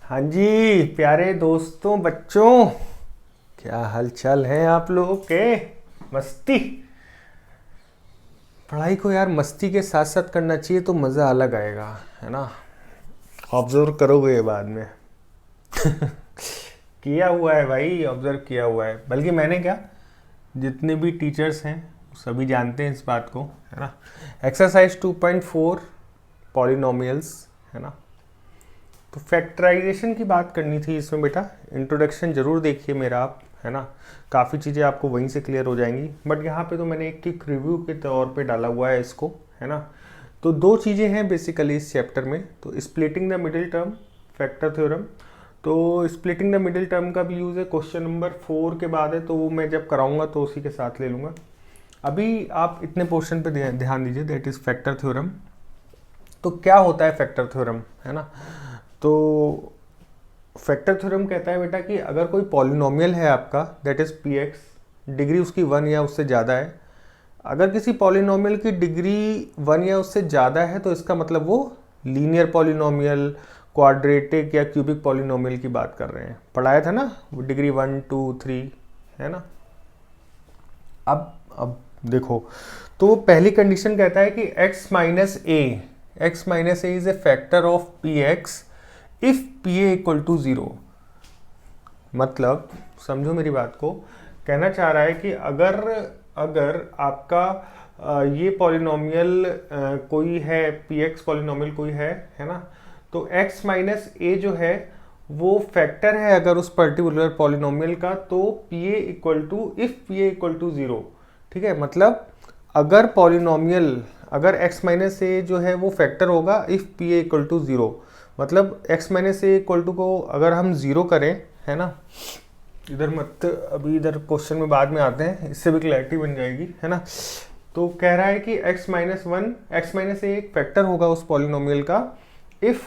हाँ जी, प्यारे दोस्तों, बच्चों, क्या हाल चाल है आप लोगों के। मस्ती। पढ़ाई को यार मस्ती के साथ साथ करना चाहिए तो मज़ा अलग आएगा, है ना। ऑब्जर्व करोगे ये बाद में। किया हुआ है भाई, ऑब्जर्व किया हुआ है। बल्कि मैंने क्या, जितने भी टीचर्स हैं सभी जानते हैं इस बात को, है ना। एक्सरसाइज 2.4 पॉलिनोमियल्स, है ना। तो फैक्टराइजेशन की बात करनी थी इसमें बेटा। इंट्रोडक्शन जरूर देखिए मेरा आप, है ना। काफ़ी चीज़ें आपको वहीं से क्लियर हो जाएंगी, बट यहाँ पे तो मैंने एक क्विक रिव्यू के तौर पे डाला हुआ है इसको, है ना। तो दो चीज़ें हैं बेसिकली इस चैप्टर में। तो splitting the middle term, factor theorem. तो स्प्लिटिंग द मिडिल टर्म का भी यूज़ है, क्वेश्चन नंबर 4 के बाद है, तो वो मैं जब कराऊंगा तो उसी के साथ ले लूँगा। अभी आप इतने पोर्शन पे ध्यान दीजिए, दैट इज़ फैक्टर थ्योरम। तो क्या होता है फैक्टर थ्योरम, है ना। तो फैक्टर थ्योरम कहता है बेटा कि अगर कोई पॉलिनोमियल है आपका, that is P x, degree उसकी 1 या उससे ज़्यादा है। अगर किसी पॉलिनोमियल की डिग्री 1 या उससे ज़्यादा है तो इसका मतलब वो लीनियर पॉलिनोमियल, क्वाड्रेटिक या क्यूबिक पॉलिनोमियल की बात कर रहे हैं। पढ़ाया था ना वो, डिग्री 1 2 3, है ना। अब देखो, तो पहली कंडीशन कहता है कि x minus a is a factor of p x if p a equal to 0। मतलब समझो मेरी बात को, कहना चाह रहा है कि अगर अगर आपका ये पॉलिनोमियल कोई है, पी एक्स पॉलिनोमियल कोई है ना। तो x माइनस ए जो है वो फैक्टर है अगर उस पर्टिकुलर पॉलिनोमियल का, तो p a equal to, if p a equal to 0। ठीक है, मतलब अगर पॉलिनोमियल, अगर x माइनस ए जो है वो फैक्टर होगा if p a equal to 0। मतलब x minus A equal to को अगर हम 0 करें, है ना। इधर मत, अभी इधर क्वेश्चन में बाद में आते हैं, इससे भी क्लैरिटी बन जाएगी, है ना। तो कह रहा है कि x माइनस ए एक फैक्टर होगा उस पॉलिनोमियल का इफ,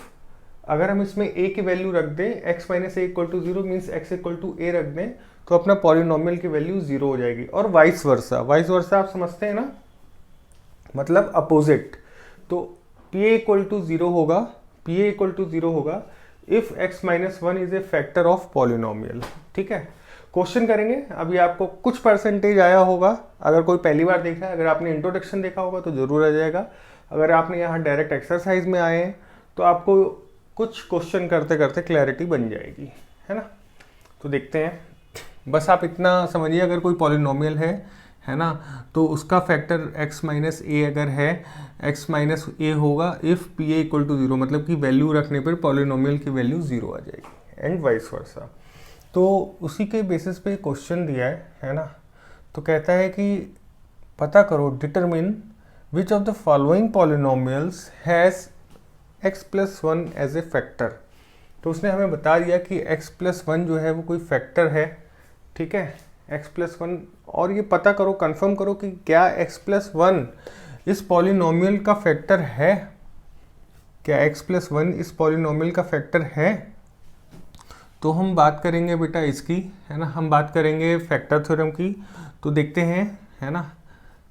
अगर हम इसमें a की वैल्यू रख दें, x minus A equal to 0 means x equal to A रख दें, तो अपना पॉलिनोमियल की वैल्यू 0 हो जाएगी। और वाइस वर्सा, वाइस वर्सा आप समझते हैं ना, मतलब अपोजिट। तो पी ए इक्वल टू 0 होगा, पी ए इक्वल टू 0 होगा if x minus 1 is a factor of polynomial. ठीक है, क्वेश्चन करेंगे। अभी आपको कुछ परसेंटेज आया होगा अगर कोई पहली बार देखा है, अगर आपने इंट्रोडक्शन देखा होगा तो जरूर आ जाएगा। अगर आपने यहाँ डायरेक्ट एक्सरसाइज में आए हैं तो आपको कुछ क्वेश्चन करते करते क्लैरिटी बन जाएगी, है ना। तो देखते हैं, बस आप इतना समझिए, अगर कोई पॉलिनोमियल है ना, तो उसका फैक्टर x माइनस ए अगर है, x माइनस ए होगा if p a equal to 0, मतलब कि वैल्यू रखने पर पॉलिनोमियल की वैल्यू 0 आ जाएगी, एंड वाइस वर्सा। तो उसी के बेसिस पे क्वेश्चन दिया है ना। तो कहता है कि पता करो, determine which of the following polynomials has x plus 1 as a factor. तो उसने हमें बता दिया कि x प्लस 1 जो है वो कोई फैक्टर है। ठीक है, x प्लस 1, और ये पता करो, कंफर्म करो कि क्या x प्लस 1 इस पॉलिनोमियल का फैक्टर है। क्या x प्लस 1 इस पॉलिनोमियल का फैक्टर है। तो हम बात करेंगे बेटा इसकी, है ना, हम बात करेंगे फैक्टर थ्योरम की। तो देखते हैं, है ना,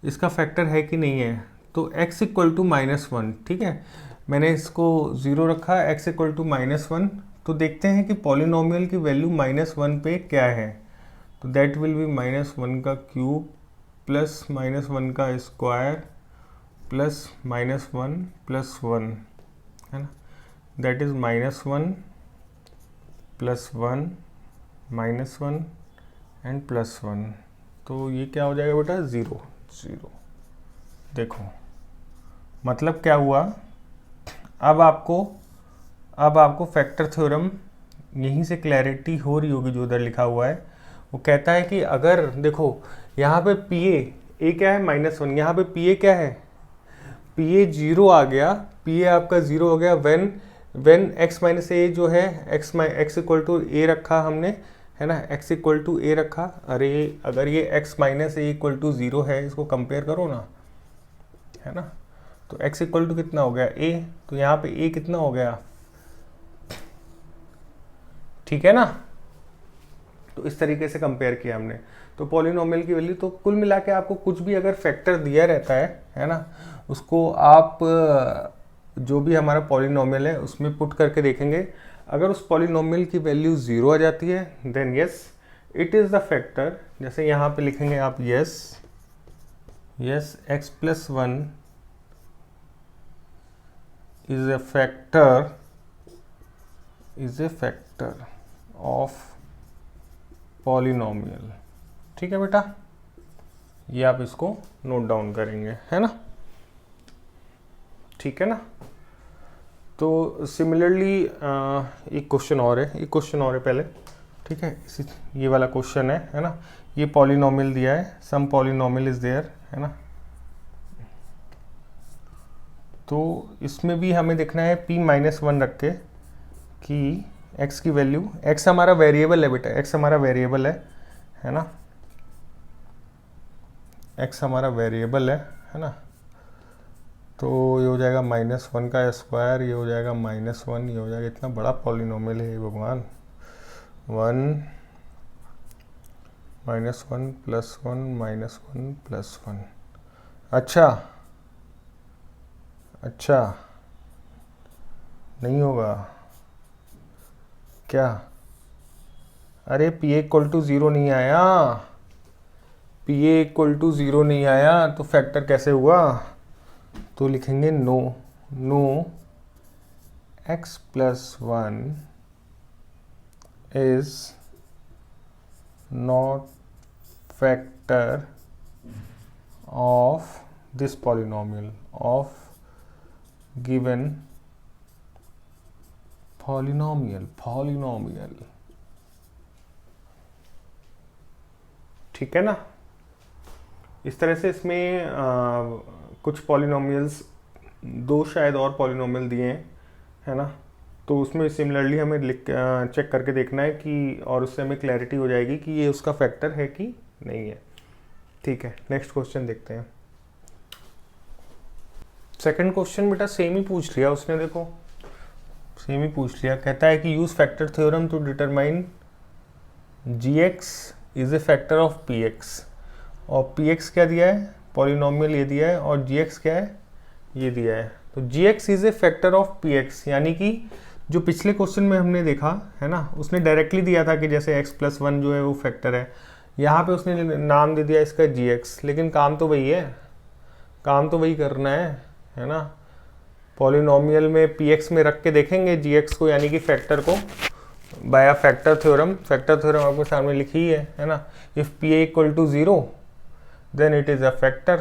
इसका फैक्टर है कि नहीं है। तो x इक्वल टू माइनस 1, ठीक है, मैंने इसको 0 रखा, x इक्वल टू माइनस 1। तो देखते हैं कि पॉलिनोमियल की वैल्यू माइनस 1 पे क्या है। तो दैट विल बी माइनस 1 का क्यूब प्लस माइनस 1 का स्क्वायर प्लस माइनस 1 प्लस 1, है ना। That is minus 1 plus 1 minus 1 and plus 1। तो ये क्या हो जाएगा बेटा, 0 0। देखो मतलब क्या हुआ, अब आपको फैक्टर थ्योरम यहीं से क्लैरिटी हो रही होगी जो उधर लिखा हुआ है। वो कहता है कि अगर देखो यहाँ पे पी ए क्या है, माइनस 1, यहाँ पे पी ए क्या है, पी ए 0 आ गया, पी ए आपका 0 हो गया व्हेन x माइनस ए जो है, x इक्वल टू ए रखा हमने, है ना, x इक्वल टू ए रखा। अरे अगर ये x minus A equal to 0 है, इसको कंपेयर करो ना, है ना। तो x इक्वल टू कितना हो गया, a, तो यहाँ पे a कितना हो गया, ठीक है ना। तो इस तरीके से कंपेयर किया हमने। तो पॉलिनोमियल की वैल्यू, तो कुल मिला के आपको कुछ भी अगर फैक्टर दिया रहता है ना, उसको आप जो भी हमारा पॉलिनोमियल है उसमें पुट करके देखेंगे। अगर उस पॉलिनोमियल की वैल्यू 0 आ जाती है then yes it is the factor. जैसे यहाँ पे लिखेंगे आप yes x plus 1 is a factor of polynomial। ठीक है बेटा, ये आप इसको नोट डाउन करेंगे, है ना, ठीक है ना। तो सिमिलरली एक क्वेश्चन और है, पहले, ठीक है, ये वाला क्वेश्चन है ना। ये पॉलिनोमियल दिया है, सम पॉलिनोमियल इज देयर, है ना। तो इसमें भी हमें देखना है p-1 रख के कि x की वैल्यू, x हमारा वेरिएबल है बेटा, x हमारा वेरिएबल है ना, x हमारा वेरिएबल है ना। तो ये हो जाएगा -1 का स्क्वायर, ये हो जाएगा -1, ये हो जाएगा, इतना बड़ा पॉलिनोमियल है भगवान। 1 -1 + 1 -1 + 1। अच्छा नहीं होगा क्या? अरे PA = 0 नहीं आया, PA = 0 नहीं आया तो फैक्टर कैसे हुआ? तो लिखेंगे no x + 1 is not factor of this polynomial of given polynomial। ठीक है ना। इस तरह से इसमें कुछ पॉलिनोमियल्स, 2 शायद और पॉलिनोमियल दिए हैं, है ना। तो उसमें सिमिलरली हमें चेक करके देखना है कि, और उससे हमें क्लैरिटी हो जाएगी कि ये उसका फैक्टर है कि नहीं है। ठीक है, नेक्स्ट क्वेश्चन देखते हैं। सेकंड क्वेश्चन बेटा सेम ही पूछ लिया उसने, देखो सेम ही पूछ लिया। कहता है कि use factor theorem to determine gx is a factor of px। और px क्या दिया है? पॉलिनोमियल ये दिया है, और gx क्या है? ये दिया है। तो gx is a factor of px, यानी कि जो पिछले क्वेश्चन में हमने देखा है ना, उसने डायरेक्टली दिया था कि जैसे x + 1 जो है वो फैक्टर है। यहाँ पे उसने नाम दे दिया इसका gx, लेकिन काम तो वही है, काम तो वही करना है ना। पॉलिनोमियल में px में रख के देखेंगे gx को, यानी कि फैक्टर को, by factor theorem. Factor theorem आपके सामने लिखी है ना। If PA = 0 then it is a factor,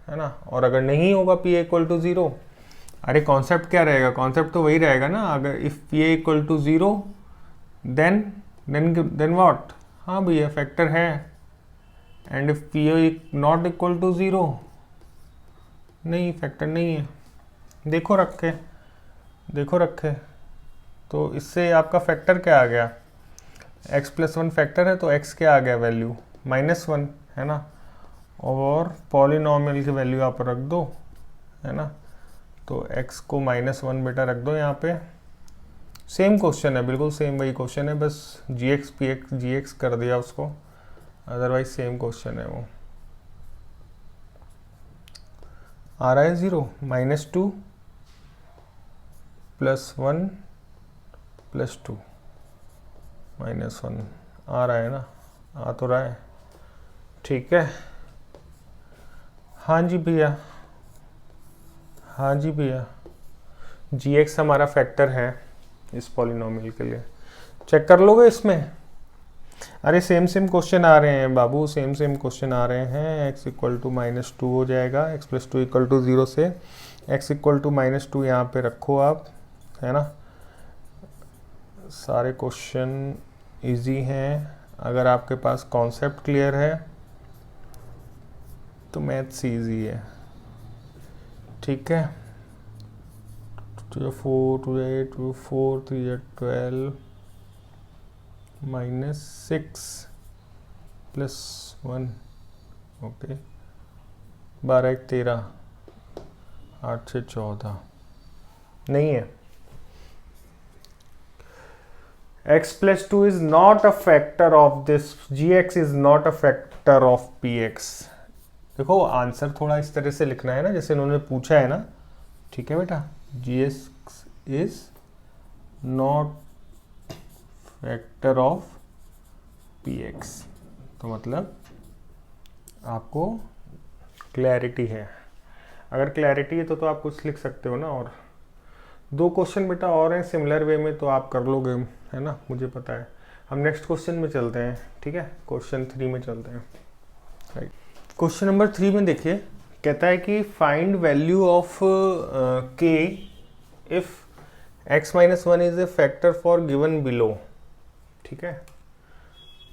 है ना। और अगर नहीं होगा PA = 0, अरे कॉन्सेप्ट क्या रहेगा? कॉन्सेप्ट तो वही रहेगा ना। अगर इफ PA = 0 देन व्हाट? हाँ भैया फैक्टर है। एंड इफ PA ≠ 0, नहीं फैक्टर नहीं है। देखो रखे तो इससे आपका फैक्टर क्या आ गया? x + 1 फैक्टर है तो x क्या आ गया वैल्यू? -1, है ना। और पॉलिनोमियल की वैल्यू आप रख दो, है ना। तो x को -1 बेटा रख दो यहाँ पे। सेम क्वेश्चन है, बिल्कुल सेम वही क्वेश्चन है, बस gx कर दिया उसको, अदरवाइज सेम क्वेश्चन है वो। आ रहा है 0 -2 + 1 + 2 -1 आ रहा है ना, आ तो रहा है, ठीक है। हाँ जी भैया gx हमारा फैक्टर है इस पॉलिनोमियल के लिए। चेक कर लोगे इसमें? अरे सेम क्वेश्चन आ रहे हैं बाबू, सेम क्वेश्चन आ रहे हैं। x = -2 हो जाएगा, x + 2 = 0 से x = -2 यहाँ पे रखो आप, है ना। सारे क्वेश्चन इजी हैं, अगर आपके पास कॉन्सेप्ट क्लियर है तो मैथ्स इजी है, ठीक है। 2 4 2 8 2 4 3 12 -6 + 1, ओके। 12 1 13 8 6 14 नहीं है। x + 2 is not a factor of this, gx is not a factor of px। देखो आंसर थोड़ा इस तरह से लिखना है ना, जैसे इन्होंने पूछा है ना, ठीक है बेटा। gx is not factor of p x. तो मतलब आपको क्लैरिटी है, अगर क्लैरिटी है तो आप कुछ लिख सकते हो ना। और 2 क्वेश्चन बेटा और हैं सिमिलर वे में, तो आप कर लोगे, है ना, मुझे पता है। हम नेक्स्ट क्वेश्चन में चलते हैं, ठीक है, क्वेश्चन 3 में चलते हैं। राइट, क्वेश्चन नंबर 3 में देखिए, कहता है कि फाइंड वैल्यू ऑफ के if x minus 1 is a factor for given below. ठीक है,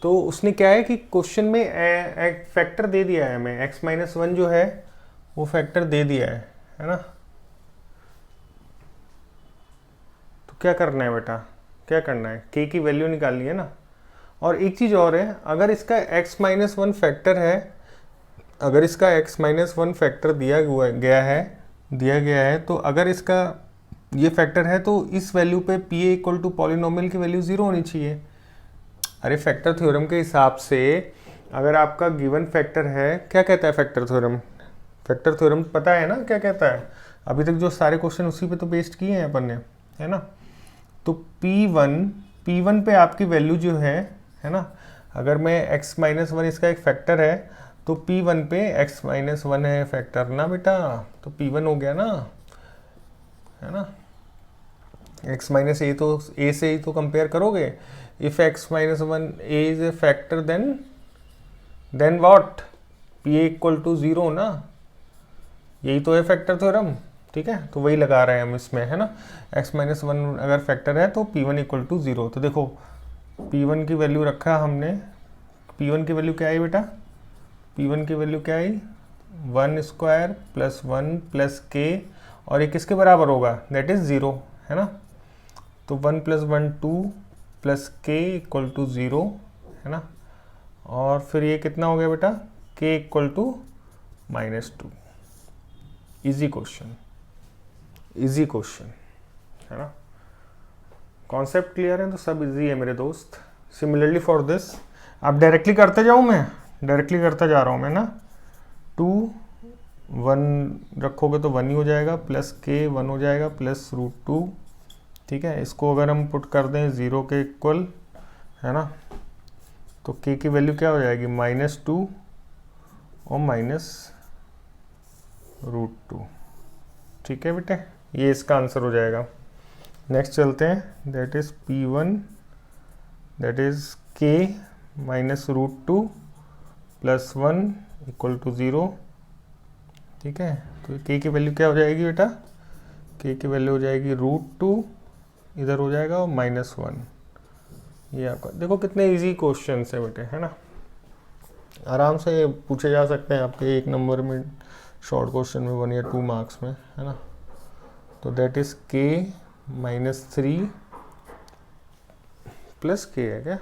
तो उसने क्या है कि क्वेश्चन में एक फैक्टर दे दिया है हमें, x माइनस 1 जो है वो फैक्टर दे दिया है ना। तो क्या करना है बेटा, क्या करना है, k की वैल्यू निकालनी है ना। और एक चीज़ और है, अगर इसका x माइनस 1 फैक्टर है, अगर इसका x माइनस 1 फैक्टर दिया गया है, तो अगर इसका ये फैक्टर है तो इस वैल्यू पे p इक्वल टू पॉलिनोमियल की वैल्यू 0 होनी चाहिए। अरे फैक्टर थ्योरम के हिसाब से अगर आपका गिवन फैक्टर है, क्या कहता है फैक्टर थ्योरम, फैक्टर थ्योरम पता है ना क्या कहता है, अभी तक जो सारे क्वेश्चन उसी पे तो बेस्ड किए हैं अपन ने, है ना। तो P1 पे आपकी वैल्यू जो है ना, अगर मैं x माइनस 1 इसका एक फैक्टर है, तो P1 पे x माइनस 1 है फैक्टर ना बेटा, तो P1 हो गया ना, है ना। x माइनस a तो a से ही तो कंपेयर करोगे। If x minus 1 a is a factor then what, p equal to 0 ना, यही तो है फैक्टर थ्योरम। ठीक है, तो वही लगा रहे हैं हम इसमें, है ना। x माइनस 1 अगर फैक्टर है तो P1 इक्वल टू 0। तो देखो P1 की वैल्यू रखा हमने, P1 की वैल्यू क्या आई बेटा, P1 की वैल्यू क्या आई, 1 स्क्वायर प्लस 1 प्लस k, और ये किसके बराबर होगा, दैट इज 0, है ना। तो 1 plus 1 2 plus k equal to 0, है ना। और फिर ये कितना हो गया बेटा, k equal to -2। Easy question, easy question, है ना। कॉन्सेप्ट क्लियर है तो सब इजी है मेरे दोस्त। सिमिलरली फॉर दिस आप डायरेक्टली करते जाऊँ, मैं डायरेक्टली करता जा रहा हूँ मैं ना। 2 1 रखोगे तो 1 ही हो जाएगा, प्लस k 1 हो जाएगा, प्लस √2। ठीक है, इसको अगर हम पुट कर दें 0 के इक्वल, है ना, तो k की वैल्यू क्या हो जाएगी, -2 और -√2। ठीक है बेटे, ये इसका आंसर हो जाएगा। नेक्स्ट चलते हैं, that is P1 that is k -√2 plus 1 equal to 0। ठीक है, तो k की वैल्यू क्या हो जाएगी बेटा, k की वैल्यू हो जाएगी √2, इधर हो जाएगा और -1। ये आपका देखो कितने इजी क्वेश्चन है बेटे, है ना, आराम से पूछे जा सकते हैं आपके 1 नंबर में, शॉर्ट क्वेश्चन में 1 या 2 मार्क्स में, है ना। तो that is k -3 plus k है क्या,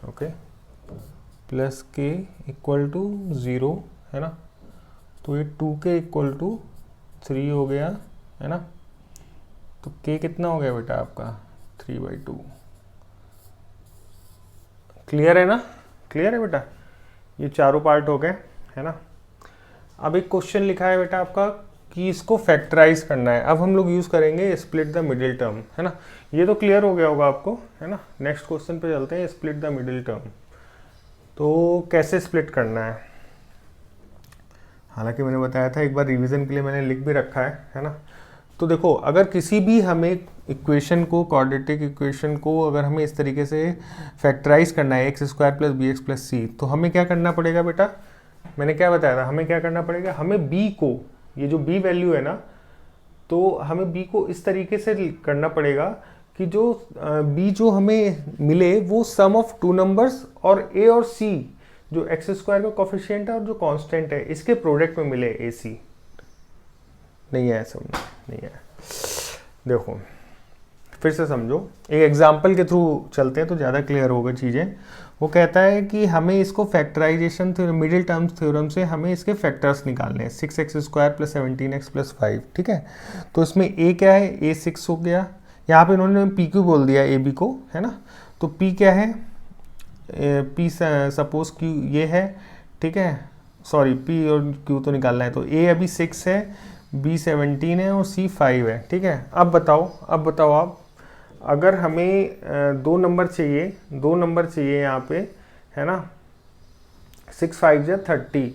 okay, plus k equal to 0, है ना। तो ये 2k इक्वल टू 3 हो गया, है ना। तो k कितना हो गया बेटा आपका, 3/2। क्लियर है ना, क्लियर है बेटा, ये चारों पार्ट हो गए, है ना। अब एक क्वेश्चन लिखा है बेटा आपका कि इसको फैक्टराइज करना है। अब हम लोग यूज़ करेंगे स्प्लिट द मिडिल टर्म, है ना। ये तो क्लियर हो गया होगा आपको, है ना। नेक्स्ट क्वेश्चन पे चलते हैं, स्प्लिट द मिडिल टर्म। तो कैसे स्प्लिट करना है, हालांकि मैंने बताया था एक बार, रिवीजन के लिए मैंने लिख भी रखा है ना। तो देखो, अगर किसी भी हमें इक्वेशन को, क्वाड्रेटिक इक्वेशन को अगर हमें इस तरीके से फैक्टराइज करना है, x² + bx + c, तो हमें क्या करना पड़ेगा बेटा, मैंने क्या बताया था, हमें क्या करना पड़ेगा, हमें b को, ये जो b वैल्यू है ना, तो हमें b को इस तरीके से करना पड़ेगा कि जो b जो हमें मिले वो सम ऑफ 2 नंबर्स और a और c, जो x² का कोफिशिएंट है और जो कांस्टेंट है, इसके प्रोडक्ट में मिले ac। नहीं है, समझ नहीं है, देखो फिर से समझो, एक एग्जाम्पल के थ्रू चलते हैं तो ज़्यादा क्लियर होगा चीज़ें। वो कहता है कि हमें इसको फैक्टराइजेशन मिडिल टर्म्स थ्योरम से हमें इसके फैक्टर्स निकालने हैं, 6x² + 17x + 5। ठीक है, तो इसमें a क्या है, a 6 हो गया, यहाँ पे इन्होंने pq बोल दिया ab को, है ना। तो p क्या है, p सपोज q ये है, ठीक है, सॉरी p और q तो निकालना है, तो a अभी 6 है, b 17 है और c 5 है। ठीक है, अब बताओ आप, अगर हमें दो नंबर चाहिए यहाँ पे, है ना, 6 5 या 30,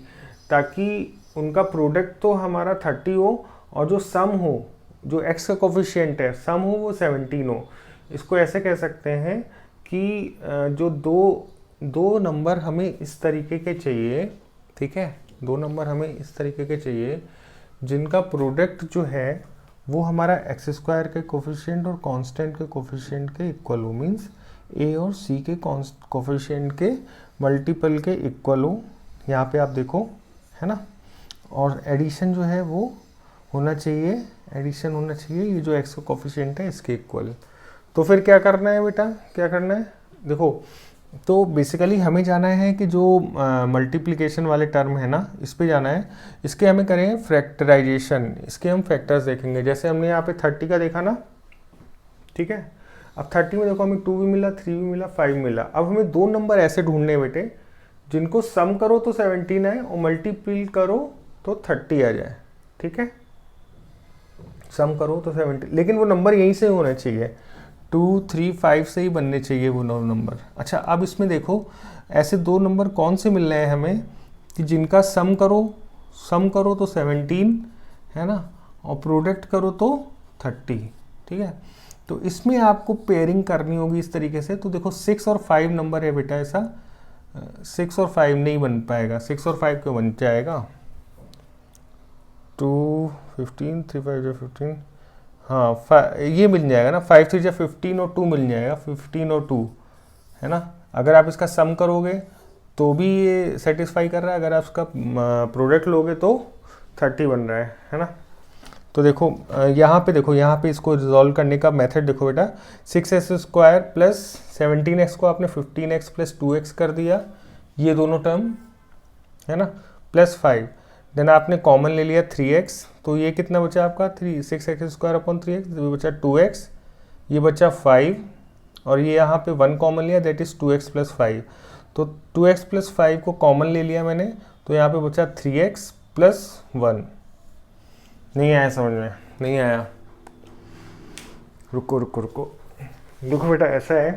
ताकि उनका प्रोडक्ट तो हमारा 30 हो और जो सम हो, जो x का कोफिशिएंट है सम हो, वो 17 हो। इसको ऐसे कह सकते हैं कि जो दो नंबर हमें इस तरीके के चाहिए, ठीक है, दो नंबर हमें इस तरीके के चाहिए जिनका प्रोडक्ट जो है वो हमारा एक्स स्क्वायर के कोफिशिएंट और कांस्टेंट के कोफिशिएंट के इक्वल हो, मीन्स ए और सी के कोफिशिएंट के मल्टीपल के इक्वल हो। यहाँ पे आप देखो, है ना, और एडिशन जो है वो होना चाहिए, एडिशन होना चाहिए ये जो एक्स का कोफिशिएंट है इसके इक्वल। तो फिर क्या करना है बेटा, क्या करना है, देखो, तो बेसिकली हमें जाना है कि जो मल्टीप्लिकेशन वाले टर्म है ना, इस पे जाना है, इसके हमें करें फैक्टराइजेशन, इसके हम फैक्टर्स देखेंगे। जैसे हमने यहाँ पे 30 का देखा ना, ठीक है, अब 30 में देखो हमें 2 भी मिला, 3 भी मिला, 5 मिला। अब हमें दो नंबर ऐसे ढूंढने हैं बेटे जिनको सम करो तो 17 आए और मल्टीप्ल करो तो 30 आ जाए, ठीक है, सम करो तो 17, लेकिन वो नंबर यहीं से होना चाहिए, 2 3 5 से ही बनने चाहिए वो नंबर। अच्छा, अब इसमें देखो ऐसे दो नंबर कौन से मिल रहे हैं हमें कि जिनका सम करो तो 17, है ना, और प्रोडक्ट करो तो 30, ठीक है। तो इसमें आपको पेयरिंग करनी होगी इस तरीके से। तो देखो 6 और 5 नंबर है बेटा, ऐसा 6 और 5 नहीं बन पाएगा। 6 और 5 क्यों बन जाएगा, 2 15 3 5 15, हाँ ये मिल जाएगा ना, 5 3 15 और 2 मिल जाएगा, 15 और 2, है ना। अगर आप इसका सम करोगे तो भी ये सेटिस्फाई कर रहा है, अगर आप इसका प्रोडक्ट लोगे तो 30 बन रहा है ना। तो देखो यहाँ पे देखो, यहाँ पे इसको रिजॉल्व करने का मेथड देखो बेटा, 6x² प्लस 17x को आपने 15x प्लस 2x कर दिया, ये दोनों टर्म, है ना, प्लस 5, देन आपने कॉमन ले लिया 3x, तो ये कितना बचा आपका 6x² अपॉन 3x, ये बचा 2x, ये बचा 5, और ये यहाँ पे 1 कॉमन लिया, दैट इज 2x प्लस 5। तो 2x प्लस 5 को कॉमन ले लिया मैंने, तो यहाँ पे बचा 3x प्लस 1। नहीं आया समझ में, नहीं आया, रुको देखो बेटा, ऐसा है,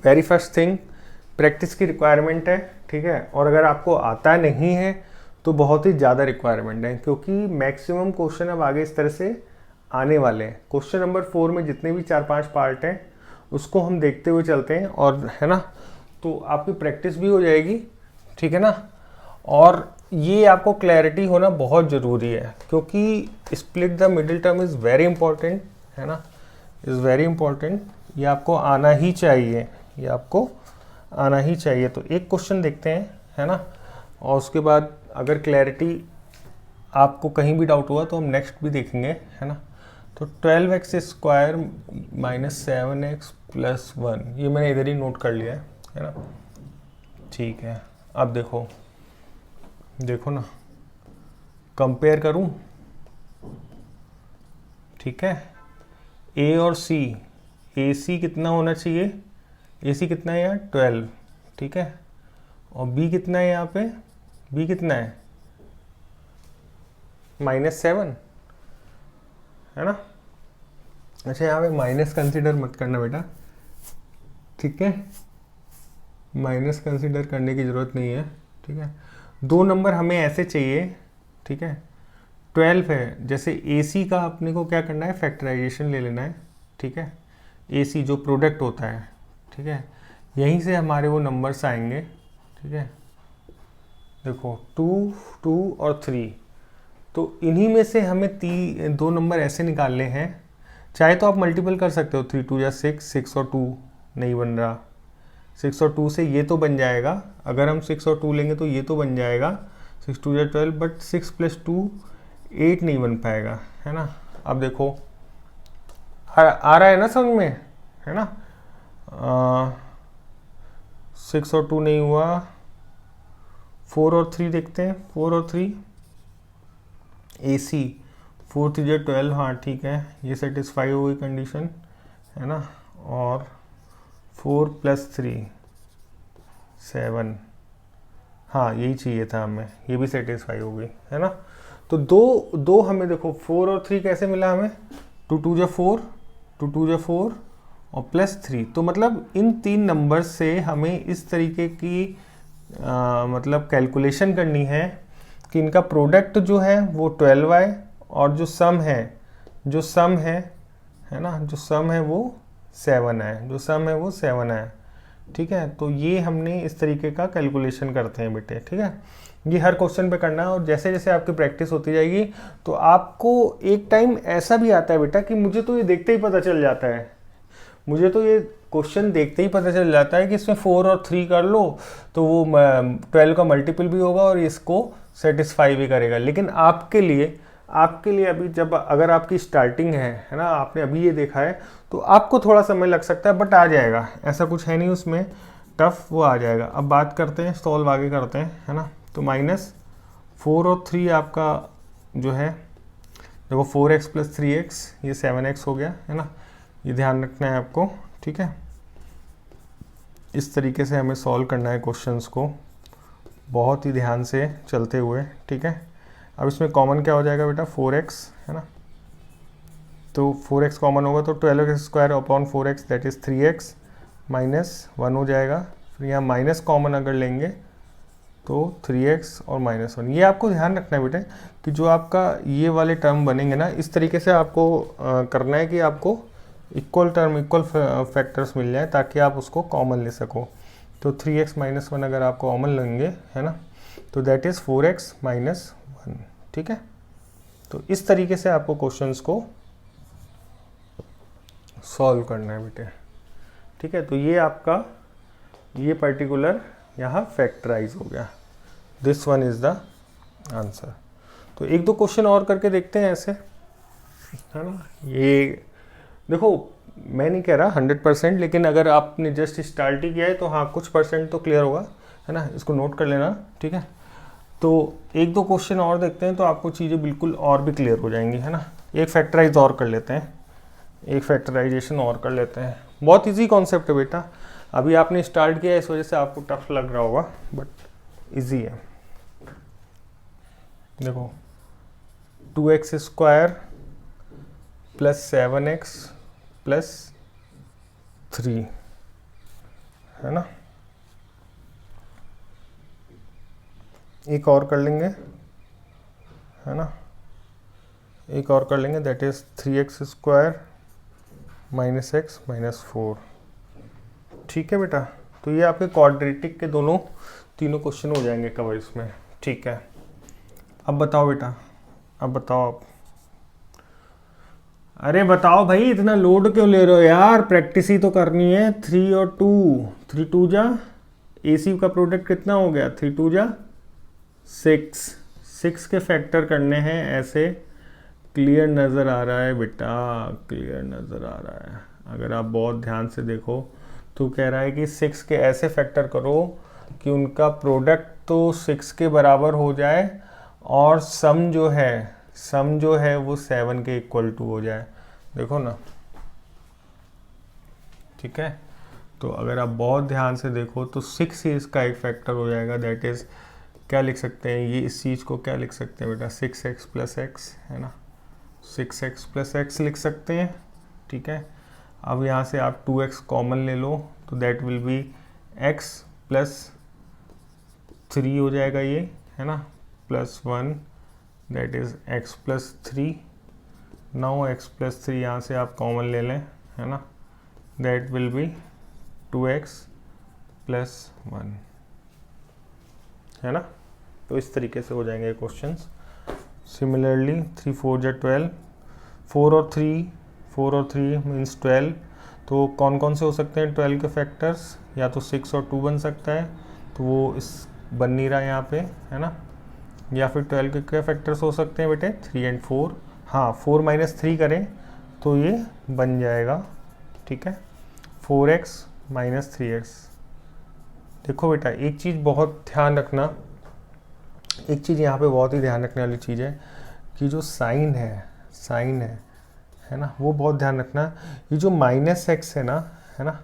वेरी फर्स्ट थिंग प्रैक्टिस की रिक्वायरमेंट है, ठीक है, और अगर आपको आता नहीं है तो बहुत ही ज़्यादा रिक्वायरमेंट है, क्योंकि मैक्सिमम क्वेश्चन अब आगे इस तरह से आने वाले हैं। क्वेश्चन नंबर 4 में जितने भी 4-5 पार्ट हैं उसको हम देखते हुए चलते हैं, और है ना, तो आपकी प्रैक्टिस भी हो जाएगी, ठीक है ना। और ये आपको क्लैरिटी होना बहुत ज़रूरी है, क्योंकि split the middle term is very important, है ना, इज़ वेरी इंपॉर्टेंट, ये आपको आना ही चाहिए, ये आपको आना ही चाहिए। तो एक क्वेश्चन देखते हैं, है ना, और उसके बाद अगर क्लैरिटी आपको कहीं भी डाउट हुआ तो हम नेक्स्ट भी देखेंगे, है ना। तो 12x² माइनस 7x प्लस 1, ये मैंने इधर ही नोट कर लिया है ना, ठीक है। अब देखो ना, कंपेयर करूं, ठीक है, a और c, ac कितना होना चाहिए, ac कितना है यार 12, ठीक है, और b कितना है यहाँ पे, b कितना है -7, है ना। अच्छा, यहाँ पे माइनस कंसीडर मत करना बेटा, ठीक है, माइनस कंसीडर करने की ज़रूरत नहीं है, ठीक है। दो नंबर हमें ऐसे चाहिए, ठीक है, 12 है, जैसे AC का अपने को क्या करना है, फैक्टराइजेशन ले लेना है, ठीक है, AC जो प्रोडक्ट होता है, ठीक है, यहीं से हमारे वो नंबर्स आएंगे, ठीक है। देखो 2 2 और 3, तो इन्हीं में से हमें दो नंबर ऐसे निकालने हैं, चाहे तो आप मल्टीपल कर सकते हो, 3 2 या 6, 6 और 2 नहीं बन रहा, 6 और 2 से ये तो बन जाएगा, अगर हम 6 और 2 लेंगे तो ये तो बन जाएगा, 6 2 या 12, बट 6 प्लस 2 8 नहीं बन पाएगा, है ना। अब देखो आ रहा है ना समझ में, है ना, 6 और 2 नहीं हुआ, 4 और 3 देखते हैं, 4 और 3 AC 4 3 या 12, हाँ ठीक है, ये सेटिस्फाई हो गई कंडीशन, है ना, और 4 प्लस 3 7, हाँ यही चाहिए था हमें, ये भी सेटिस्फाई हो गई, है ना। तो दो हमें देखो 4 और 3 कैसे मिला हमें, 2 2 या 4, 2 2 या 4 और +3। तो मतलब इन 3 नंबर से हमें इस तरीके की मतलब कैलकुलेशन करनी है कि इनका प्रोडक्ट जो है वो 12 आए और जो सम है ना, जो सम है वो 7 आए, ठीक है। तो ये हमने इस तरीके का कैलकुलेशन करते हैं बेटे, ठीक है। ये हर क्वेश्चन पे करना है और जैसे जैसे आपकी प्रैक्टिस होती जाएगी तो आपको एक टाइम ऐसा भी आता है बेटा कि मुझे तो ये देखते ही पता चल जाता है, मुझे तो ये क्वेश्चन देखते ही पता चल जाता है कि इसमें 4 और 3 कर लो तो वो 12 का मल्टीपल भी होगा और इसको सेटिस्फाई भी करेगा। लेकिन आपके लिए अभी जब अगर आपकी स्टार्टिंग है ना, आपने अभी ये देखा है तो आपको थोड़ा समय लग सकता है, बट आ जाएगा, ऐसा कुछ है नहीं उसमें टफ, वो आ जाएगा। अब बात करते हैं, सॉल्व आगे करते हैं, है ना। तो -4 और 3 आपका जो है, देखो 4x + 3x ये 7x हो गया, है ना। ये ध्यान रखना है आपको, ठीक है। इस तरीके से हमें सॉल्व करना है क्वेश्चंस को, बहुत ही ध्यान से चलते हुए, ठीक है। अब इसमें कॉमन क्या हो जाएगा बेटा, 4x, है ना। तो 4x कॉमन होगा तो 12x² / 4x that is 3x -1 हो जाएगा। फिर यहाँ माइनस कॉमन अगर लेंगे तो 3x और -1। ये आपको ध्यान रखना है बेटे कि जो आपका ये वाले टर्म बनेंगे ना, इस तरीके से आपको करना है कि आपको इक्वल फैक्टर्स मिल जाए ताकि आप उसको कॉमन ले सको। तो 3x -1 अगर आप कॉमन लेंगे, है ना, तो दैट इज़ 4x -1, ठीक है। तो इस तरीके से आपको क्वेश्चंस को सॉल्व करना है बेटे, ठीक है। तो ये आपका ये पर्टिकुलर यहाँ फैक्टराइज हो गया, this one is the answer. तो 1-2 क्वेश्चन और करके देखते हैं ऐसे, है ना। ये देखो मैं नहीं कह रहा 100%, लेकिन अगर आपने जस्ट स्टार्ट ही किया है तो हाँ कुछ % तो क्लियर होगा, है ना। इसको नोट कर लेना, ठीक है। तो 1-2 क्वेश्चन और देखते हैं तो आपको चीज़ें बिल्कुल और भी क्लियर हो जाएंगी, है ना। एक फैक्टराइज और कर लेते हैं, एक फैक्टराइजेशन और कर लेते हैं। बहुत इजी कॉन्सेप्ट है बेटा, अभी आपने स्टार्ट किया इस वजह से आपको टफ लग रहा होगा, बट इजी है। देखो 2x² + 7x + 3, है ना। एक और कर लेंगे, है ना, एक और कर लेंगे दैट इज 3x² -x -4, ठीक है बेटा। तो ये आपके क्वाड्रेटिक के तीनों क्वेश्चन हो जाएंगे कवर इसमें, ठीक है। अब बताओ बेटा, अब बताओ आप, अरे बताओ भाई, इतना लोड क्यों ले रहे हो यार, प्रैक्टिस ही तो करनी है। 3 और 2, 3 2 जा, AC का प्रोडक्ट कितना हो गया, 3 2 जा 6 के फैक्टर करने हैं ऐसे। क्लियर नज़र आ रहा है बेटा, क्लियर नज़र आ रहा है। अगर आप बहुत ध्यान से देखो तो कह रहा है कि 6 के ऐसे फैक्टर करो कि उनका प्रोडक्ट तो 6 के बराबर हो जाए और सम जो है वो 7 के इक्वल टू हो जाए। देखो ना, ठीक है। तो अगर आप बहुत ध्यान से देखो तो 6 ही इसका एक फैक्टर हो जाएगा, दैट इज़ क्या लिख सकते हैं, ये इस चीज़ को क्या लिख सकते हैं बेटा, 6x + x, है ना, 6x + x लिख सकते हैं, ठीक है। अब यहाँ से आप 2x कॉमन ले लो तो दैट विल बी x + 3 हो जाएगा ये, है ना, +1 that is x + 3। Now x + 3 यहाँ से आप कॉमन ले लें, है ना, दैट विल बी 2x + 1, है ना। तो इस तरीके से हो जाएंगे क्वेश्चंस। सिमिलरली 3 4 जा 12, 4 और 3 मीन्स 12। तो कौन कौन से हो सकते हैं 12 के फैक्टर्स, या तो 6 और 2 बन सकता है, तो वो इस बन नहीं रहा यहाँ पे, है ना। या फिर 12 के क्या फैक्टर्स हो सकते हैं बेटे, 3 और 4। हाँ 4 - 3 करें तो ये बन जाएगा, ठीक है, 4x - 3x। देखो बेटा एक चीज़ बहुत ध्यान रखना, एक चीज़ यहाँ पे बहुत ही ध्यान रखने वाली चीज़ है कि जो साइन है ना, वो बहुत ध्यान रखना। ये जो -x है ना,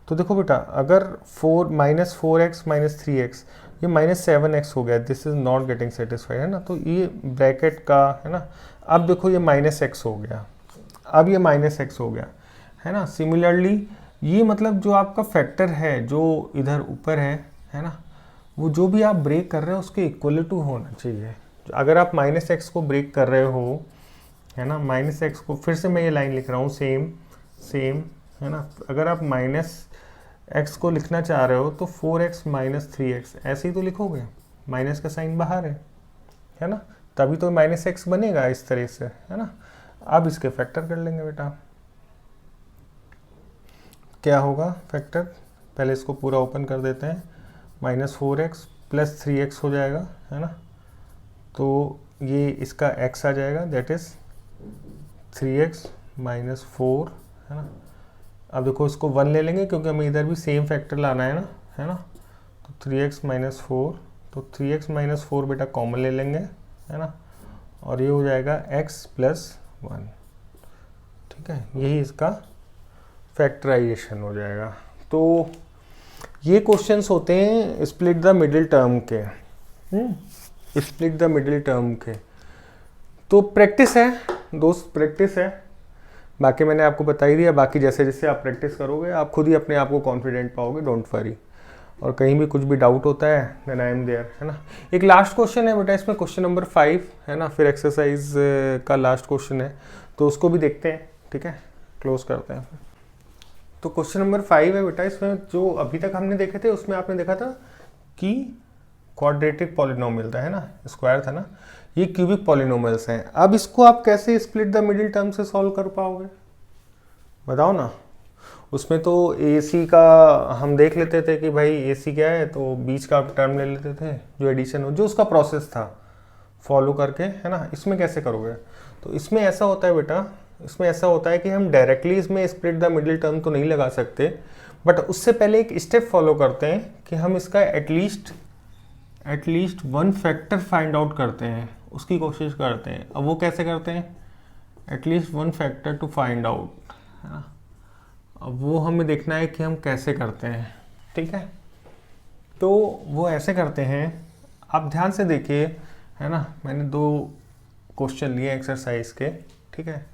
तो देखो बेटा अगर 4x - 3x ये -7x हो गया, this is not getting satisfied, है ना। तो ये ब्रैकेट का, है ना। अब देखो ये -x हो गया, अब ये -x हो गया, है ना। सिमिलरली ये मतलब जो आपका फैक्टर है जो इधर ऊपर है ना, वो जो भी आप ब्रेक कर रहे हो उसके इक्वल टू होना चाहिए। अगर आप माइनस एक्स को ब्रेक कर रहे हो, है ना, माइनस एक्स को, फिर से मैं ये लाइन लिख रहा हूँ, सेम सेम, है ना, अगर आप माइनस एक्स को लिखना चाह रहे हो तो 4x माइनस 3x ऐसे ही तो लिखोगे, माइनस का साइन बाहर है ना, तभी तो माइनस एक्स बनेगा इस तरह से, है ना। अब इसके फैक्टर कर लेंगे बेटा, क्या होगा फैक्टर, पहले इसको पूरा ओपन कर देते हैं, माइनस 4x प्लस 3x हो जाएगा, है ना, तो ये इसका x आ जाएगा, दैट इज़ 3x माइनस 4, है ना। अब देखो इसको 1 ले लेंगे क्योंकि हमें इधर भी सेम फैक्टर लाना है ना, तो 3x माइनस 4, तो 3x माइनस 4 बेटा कॉमन ले लेंगे, है ना, और ये हो जाएगा x प्लस 1, ठीक है, यही इसका फैक्टराइजेशन हो जाएगा। तो ये क्वेश्चंस होते हैं स्प्लिट द मिडिल टर्म के, स्प्लिट द मिडिल टर्म के। तो प्रैक्टिस है दोस्त, प्रैक्टिस है, बाकी मैंने आपको बता ही दिया, बाकी जैसे जैसे आप प्रैक्टिस करोगे आप खुद ही अपने आप को कॉन्फिडेंट पाओगे, डोंट वरी। और कहीं भी कुछ भी डाउट होता है देन आई एम देयर, है ना। एक लास्ट क्वेश्चन है बेटा इसमें, क्वेश्चन नंबर 5 है ना, फिर एक्सरसाइज का लास्ट क्वेश्चन है, तो उसको भी देखते हैं, ठीक है, क्लोज करते हैं। तो क्वेश्चन नंबर 5 है बेटा, इसमें जो अभी तक हमने देखे थे उसमें आपने देखा था कि क्वाड्रेटिक पॉलिनोमियल था, है ना, स्क्वायर था ना, ये क्यूबिक पॉलिनोमियल्स हैं। अब इसको आप कैसे स्प्लिट द मिडिल टर्म से सॉल्व कर पाओगे, बताओ ना। उसमें तो AC का हम देख लेते थे कि भाई AC क्या है, तो बीच का टर्म ले लेते थे जो एडिशन हो, जो उसका प्रोसेस था फॉलो करके, है ना। इसमें कैसे करोगे, तो इसमें ऐसा होता है बेटा, इसमें ऐसा होता है कि हम डायरेक्टली इसमें स्प्लिट द मिडिल टर्म तो नहीं लगा सकते, बट उससे पहले एक स्टेप फॉलो करते हैं कि हम इसका at least one factor find out करते हैं, उसकी कोशिश करते हैं। अब वो कैसे करते हैं, at least one factor to find out, है ना। अब वो हमें देखना है कि हम कैसे करते हैं, ठीक है। तो वो ऐसे करते हैं, आप ध्यान से देखिए, है ना, मैंने 2 क्वेश्चन लिए एक्सरसाइज के, ठीक है।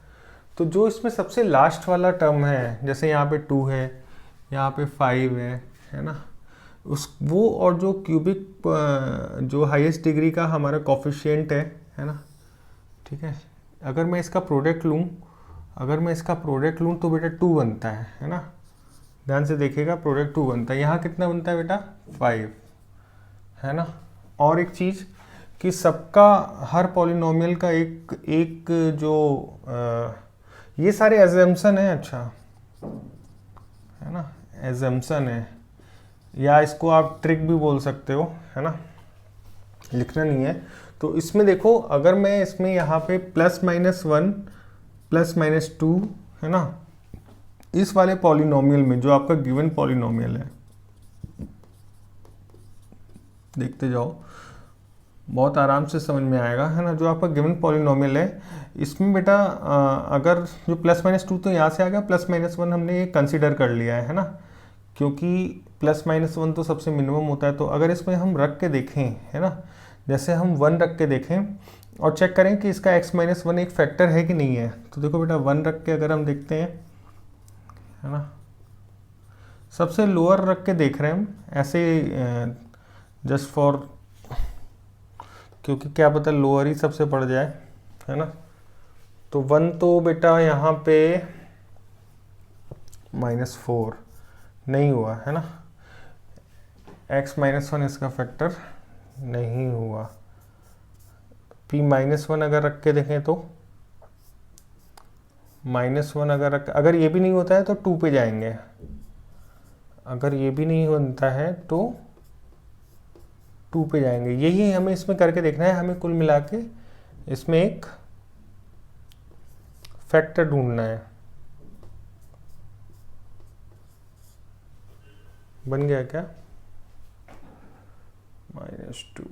तो जो इसमें सबसे लास्ट वाला टर्म है, जैसे यहाँ पे 2 है, यहाँ पे 5 है ना, उस वो और जो क्यूबिक जो हाईएस्ट डिग्री का हमारा कोफिशिएंट है ना, ठीक है, अगर मैं इसका प्रोडक्ट लूँ तो बेटा 2 बनता है ना, ध्यान से देखिएगा, प्रोडक्ट 2 बनता है। यहाँ कितना बनता है बेटा 5, है ना। और एक चीज़ कि सबका हर पॉलिनोमियल का एक जो ये सारे एजम्पशन है, अच्छा, है ना, एजम्पशन है, या इसको आप ट्रिक भी बोल सकते हो, है ना, लिखना नहीं है। तो इसमें देखो, अगर मैं इसमें यहाँ पे +-1 +-2, है ना, इस वाले पॉलिनोमियल में जो आपका गिवन पॉलिनोमियल है, देखते जाओ बहुत आराम से समझ में आएगा, है ना। जो आपका गिवन पॉलिनोमियल है इसमें बेटा अगर जो +-2 तो यहाँ से आ गया, +-1 हमने ये कंसिडर कर लिया है ना, क्योंकि +-1 तो सबसे मिनिमम होता है। तो अगर इसमें हम रख के देखें, है ना, जैसे हम 1 रख के देखें और चेक करें कि इसका x-1 एक फैक्टर है कि नहीं है, तो देखो बेटा 1 रख के अगर हम देखते हैं, है ना, सबसे लोअर रख के देख रहे हैं हम ऐसे, जस्ट फॉर, क्योंकि क्या पता लोअर ही सबसे पड़ जाए, है ना। तो 1 तो बेटा यहाँ पे -4 नहीं हुआ, है ना, x-1 इसका फैक्टर नहीं हुआ। p-1 अगर रख के देखें तो -1 अगर ये भी नहीं होता है तो 2 पे जाएंगे, अगर ये भी नहीं बनता है तो 2 पे जाएंगे। यही हमें इसमें करके देखना है, हमें कुल मिला के इसमें एक फैक्टर ढूंढना है। बन गया क्या, -2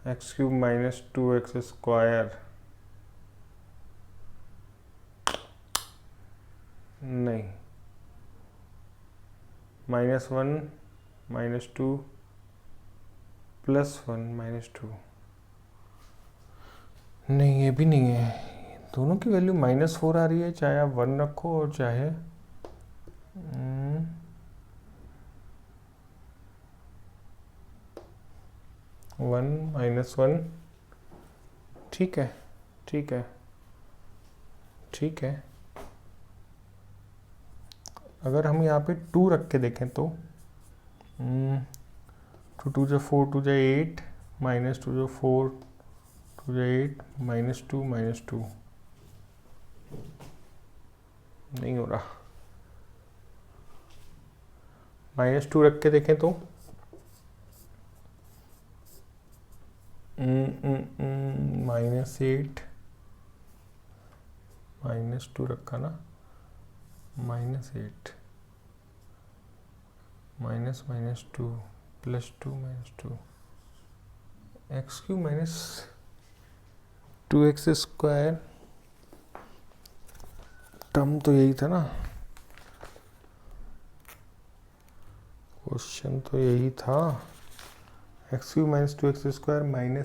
x³ -2x², नहीं, -1 -2 +1 -2, नहीं, ये भी नहीं है। दोनों की वैल्यू -4 आ रही है, चाहे आप 1 रखो और चाहे 1 -1, ठीक है ठीक है ठीक है। अगर हम यहाँ पे 2 रख के देखें तो 2 2 जो 4 2 जो 8 -2 जो 4 2 जो 8 -2 नहीं हो रहा। -2 रख के देखें तो -8 -2 रखा ना, -8 -2 +2 -2 x³ -2x²। टर्म तो यही था ना, क्वेश्चन तो यही था, x³ -2x²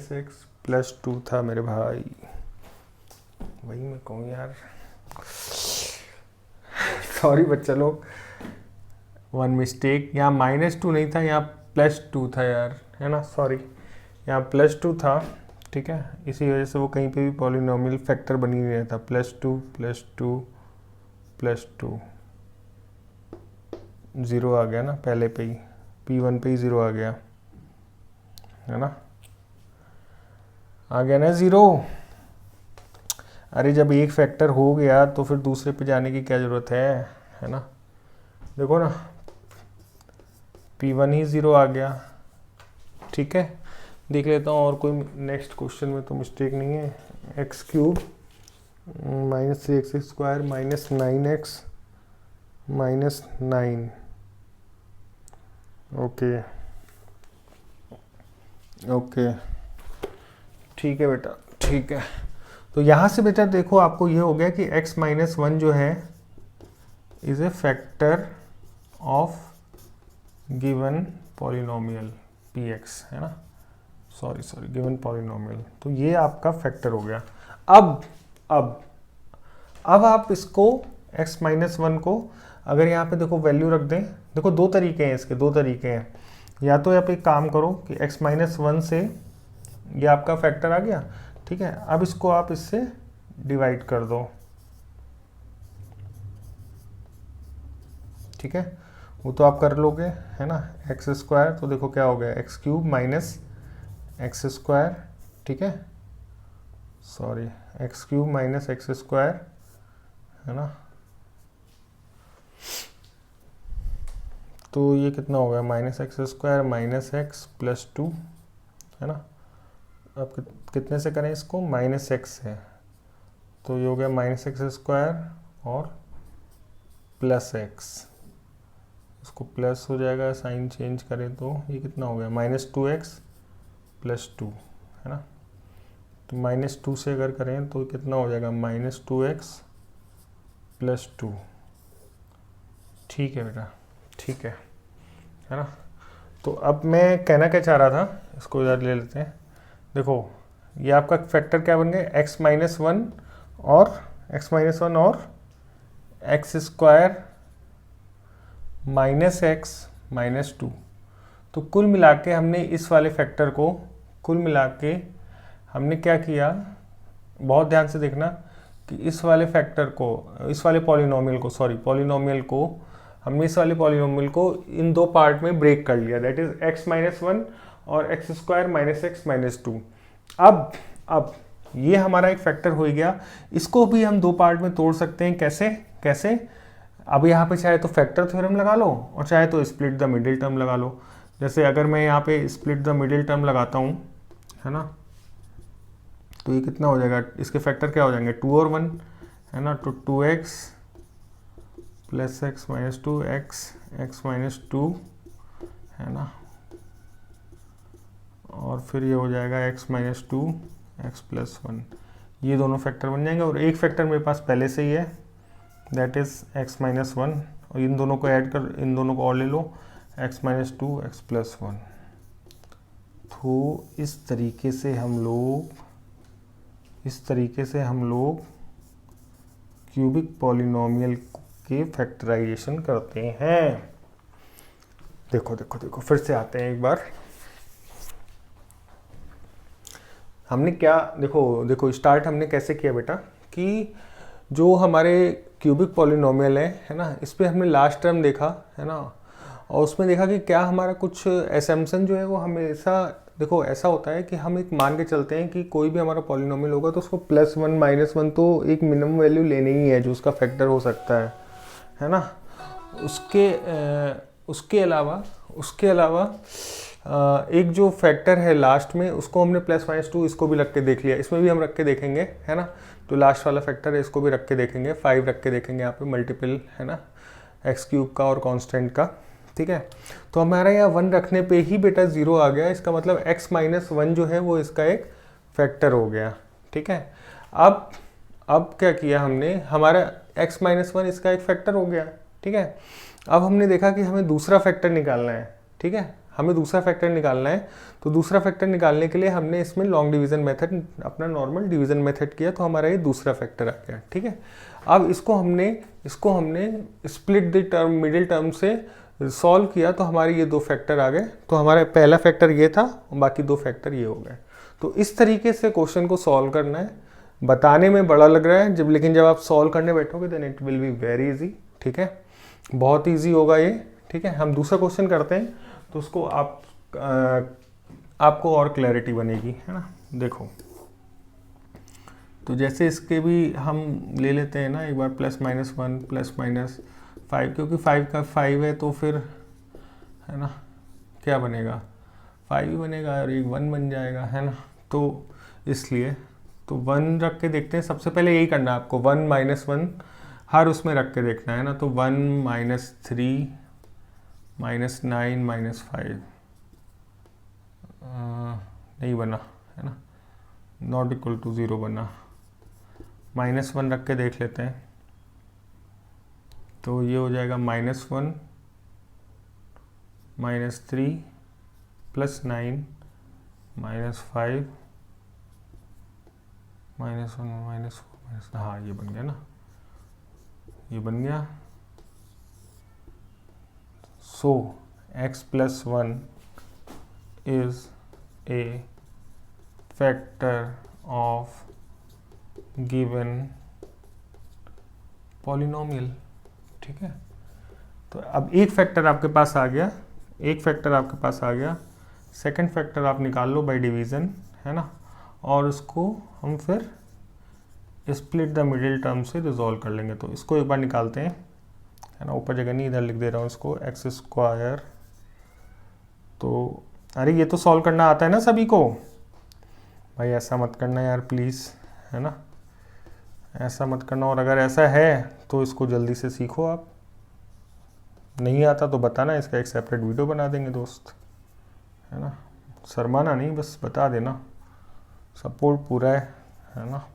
-x +2 था मेरे भाई। वही मैं कहूँ यार, सॉरी बच्चा लोग, 1 मिस्टेक। यहाँ -2 नहीं था, यहाँ +2 था यार, है ना, सॉरी, यहाँ +2 था, ठीक है। इसी वजह से वो कहीं पे भी पॉलिनोमियल फैक्टर बनी नहीं रहता, +2 +2 +2, 0 आ गया ना पहले पे ही, P1 पे ही 0 आ गया, है ना, आ गया ना 0। अरे जब एक फैक्टर हो गया तो फिर दूसरे पे जाने की क्या ज़रूरत है ना। देखो ना, P1 ही 0 आ गया, ठीक है। देख लेता हूँ और कोई नेक्स्ट क्वेश्चन में तो मिस्टेक नहीं है। x³ -3x² -9x -9, okay okay, ठीक है बेटा, ठीक है। तो यहाँ से बेटा देखो, आपको ये हो गया कि x -1 जो है is a factor of given polynomial px, है ना, सॉरी गिवन पॉलिनोमियल। तो ये आपका फैक्टर हो गया। अब आप इसको x -1 को अगर यहाँ पे देखो वैल्यू रख दें, देखो दो तरीके हैं इसके, दो तरीके हैं। या तो आप एक काम करो कि x -1 से ये आपका फैक्टर आ गया, ठीक है। अब इसको आप इससे डिवाइड कर दो, ठीक है, वो तो आप कर लोगे, है ना। x², तो देखो क्या हो गया, x³ -x², ठीक है, सॉरी x³ -x², है ना। तो ये कितना हो गया, -x² -x +2, है ना। अब कितने से करें इसको, -x है, तो ये हो गया -x² और +x, इसको प्लस हो जाएगा, साइन चेंज करें तो ये कितना हो गया, -2x +2, है ना। तो -2 से अगर करें तो कितना हो जाएगा, -2x +2, ठीक है बेटा, ठीक है ना। तो अब मैं कहना क्या चाह रहा था, इसको इधर ले लेते हैं। देखो ये आपका फैक्टर क्या बन गया, x -1 और x² -x -2। तो कुल मिला के हमने इस वाले फैक्टर को, कुल मिला के हमने क्या किया, बहुत ध्यान से देखना कि इस वाले फैक्टर को, इस वाले पॉलिनोमियल को, सॉरी पॉलिनोमियल को, हमने इस वाले पॉलिनोमियल को इन दो पार्ट में ब्रेक कर लिया, दैट इज x -1 और x² -x -2। अब ये हमारा एक फैक्टर हो गया, इसको भी हम दो पार्ट में तोड़ सकते हैं। कैसे? अब यहाँ पे चाहे तो फैक्टर थ्योरम लगा लो और चाहे तो स्प्लिट द मिडिल टर्म लगा लो। जैसे अगर मैं यहाँ पे स्प्लिट द मिडिल टर्म लगाता हूँ, है ना, तो ये कितना हो जाएगा, इसके फैक्टर क्या हो जाएंगे, 2 और 1, है ना। तो 2x + x -2 x -2, है ना, और फिर ये हो जाएगा x -2 x +1। ये दोनों फैक्टर बन जाएंगे और एक फैक्टर मेरे पास पहले से ही है, दैट इज x -1, और इन दोनों को ऐड कर, इन दोनों को और ले लो, x -2 x +1। तो इस तरीके से हम लोग क्यूबिक पॉलिनोमियल के फैक्टराइजेशन करते हैं। देखो फिर से आते हैं एक बार। हमने क्या, देखो स्टार्ट हमने कैसे किया बेटा कि जो हमारे क्यूबिक पॉलिनोमियल है ना, इस पे हमने लास्ट टर्म देखा है ना, और उसमें देखा कि क्या हमारा कुछ एसम्पशन जो है वो हमेशा, देखो ऐसा होता है कि हम एक मान के चलते हैं कि कोई भी हमारा पॉलिनोमियल होगा तो उसको +1 -1 तो एक मिनिमम वैल्यू लेनी ही है जो उसका फैक्टर हो सकता है ना। उसके अलावा एक जो फैक्टर है लास्ट में उसको हमने +-2 इसको भी रख के देख लिया, इसमें भी हम रख के देखेंगे है ना। तो लास्ट वाला फैक्टर है इसको भी रख के देखेंगे, 5 रख के देखेंगे यहाँ पे मल्टीपल है ना x³ का और कांस्टेंट का, ठीक है। तो हमारा यहाँ 1 रखने पे ही बेटा 0 आ गया, इसका मतलब x-1 जो है वो इसका एक फैक्टर हो गया, ठीक है। अब क्या किया हमने, हमारा x-1 इसका एक फैक्टर हो गया, ठीक है। अब हमने देखा कि हमें दूसरा फैक्टर निकालना है, ठीक है, हमें दूसरा फैक्टर निकालना है। तो दूसरा फैक्टर निकालने के लिए हमने इसमें लॉन्ग डिवीजन मेथड, अपना नॉर्मल डिवीजन मेथड किया, तो हमारा ये दूसरा फैक्टर आ गया, ठीक है। अब इसको हमने split the term, middle term से सॉल्व किया, तो हमारे ये 2 फैक्टर आ गए। तो हमारा पहला फैक्टर ये था और बाकी 2 फैक्टर ये हो गए। तो इस तरीके से क्वेश्चन को सॉल्व करना है। बताने में बड़ा लग रहा है लेकिन जब आप सॉल्व करने बैठोगे then it will be very easy, ठीक है, बहुत इजी होगा ये, ठीक है। हम दूसरा क्वेश्चन करते हैं तो उसको आपको और क्लैरिटी बनेगी, है ना। देखो तो जैसे इसके भी हम ले लेते हैं ना एक बार +-1 +-5, क्योंकि 5 का 5 है तो फिर है ना क्या बनेगा, 5 ही बनेगा और एक 1 बन जाएगा, है ना। तो इसलिए तो 1 रख के देखते हैं, सबसे पहले यही करना है आपको, 1 -1 हर उसमें रख के देखना है ना। तो 1 -3 -9 -5 नहीं बना, है ना, नॉट इक्वल टू 0 बना। -1 रख के देख लेते हैं, तो ये हो जाएगा -1 -3 +9 -5 -1 -4 हाँ ये बन गया ना, ये बन गया। सो x+1 is a factor of given polynomial, ठीक है। तो अब एक फैक्टर आपके पास आ गया, सेकंड फैक्टर आप निकाल लो बाय डिवीज़न, है ना, और उसको हम फिर स्प्लिट द मिडिल टर्म से रिजॉल्व कर लेंगे। तो इसको एक बार निकालते हैं, है ना, ऊपर जगह नहीं इधर लिख दे रहा हूँ इसको, x²। तो अरे ये तो सॉल्व करना आता है ना सभी को भाई, ऐसा मत करना यार प्लीज़, है ना, ऐसा मत करना। और अगर ऐसा है तो इसको जल्दी से सीखो, आप नहीं आता तो बताना, इसका एक सेपरेट वीडियो बना देंगे दोस्त, है ना, शर्माना नहीं, बस बता देना, सपोर्ट पूरा है ना।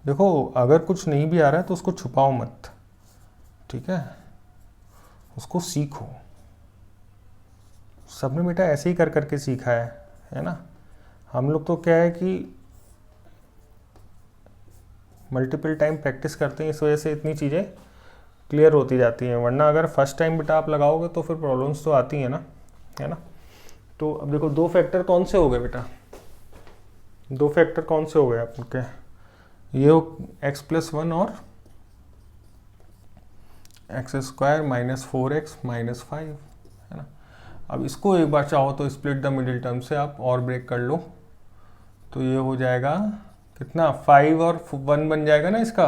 देखो अगर कुछ नहीं भी आ रहा है तो उसको छुपाओ मत, ठीक है, उसको सीखो। सबने बेटा ऐसे ही कर करके सीखा है ना। हम लोग तो क्या है कि मल्टीपल टाइम प्रैक्टिस करते हैं, इस वजह से इतनी चीज़ें क्लियर होती जाती हैं, वरना अगर फर्स्ट टाइम बेटा आप लगाओगे तो फिर प्रॉब्लम्स तो आती हैं ना, है ना। तो अब देखो 2 फैक्टर कौन से हो गए बेटा, 2 फैक्टर कौन से हो गए आपके, ये हो x+1 और x² -4x -5, है ना। अब इसको एक बार चाहो तो स्प्लिट द मिडिल टर्म से आप और ब्रेक कर लो, तो ये हो जाएगा कितना, 5 और 1 बन जाएगा ना इसका,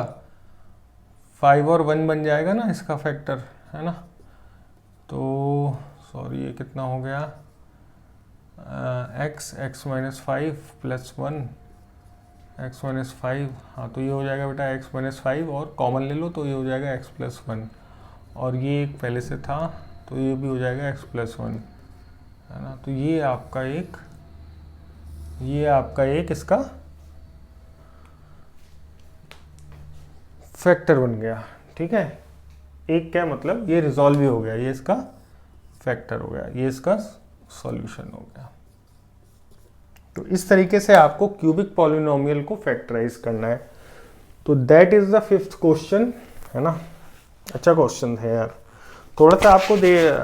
5 और 1 बन जाएगा ना इसका फैक्टर, है ना। तो सॉरी ये कितना हो गया, x -5 +1 x -5, हाँ तो ये हो जाएगा बेटा x -5 और कॉमन ले लो तो ये हो जाएगा x+1, और ये एक पहले से था तो ये भी हो जाएगा x+1, है ना। तो ये आपका एक इसका फैक्टर बन गया, ठीक है। एक क्या मतलब, ये रिजॉल्व भी हो गया, ये इसका फैक्टर हो गया, ये इसका सॉल्यूशन हो गया। तो इस तरीके से आपको क्यूबिक पॉलिनोमियल को फैक्टराइज करना है। तो that is the 5th question, है ना। अच्छा क्वेश्चन है यार, थोड़ा सा आपको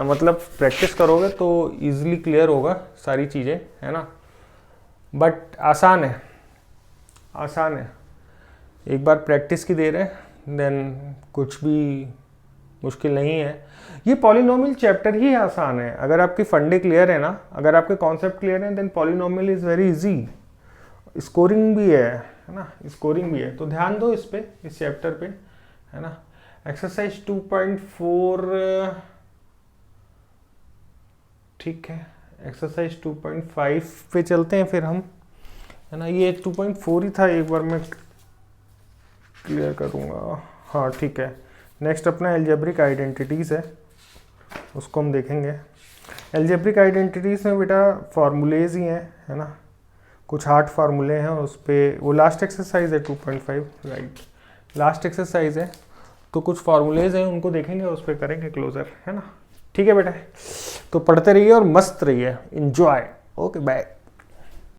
मतलब प्रैक्टिस करोगे तो इजीली क्लियर होगा सारी चीज़ें, है ना। बट आसान है, आसान है, एक बार प्रैक्टिस की देर है, देन कुछ भी मुश्किल नहीं है। ये पॉलिनोमियल चैप्टर ही आसान है, अगर आपकी फंडे क्लियर है ना, अगर आपके कॉन्सेप्ट क्लियर है, then polynomial is very easy. Scoring भी है ना, स्कोरिंग भी है, तो ध्यान दो इस पे, इस चैप्टर पे, है ना। एक्सरसाइज 2.4 ठीक है, एक्सरसाइज 2.5 पे चलते हैं फिर हम, है ना। ये 2.4 ही था, एक बार मैं क्लियर करूँगा, हाँ ठीक है। नेक्स्ट अपना एल्जेब्रिक आइडेंटिटीज़ है, उसको हम देखेंगे। एल्जेब्रिक आइडेंटिटीज़ में बेटा फार्मूलेज ही हैं, है ना, कुछ हार्ड फार्मूले हैं, उस पर वो लास्ट एक्सरसाइज है 2.5, राइट, लास्ट एक्सरसाइज है, तो कुछ फार्मूलेज हैं उनको देखेंगे, उस पर करेंगे क्लोजर, है ना। ठीक है बेटा, तो पढ़ते रहिए और मस्त रहिए, एंजॉय, ओके बाय।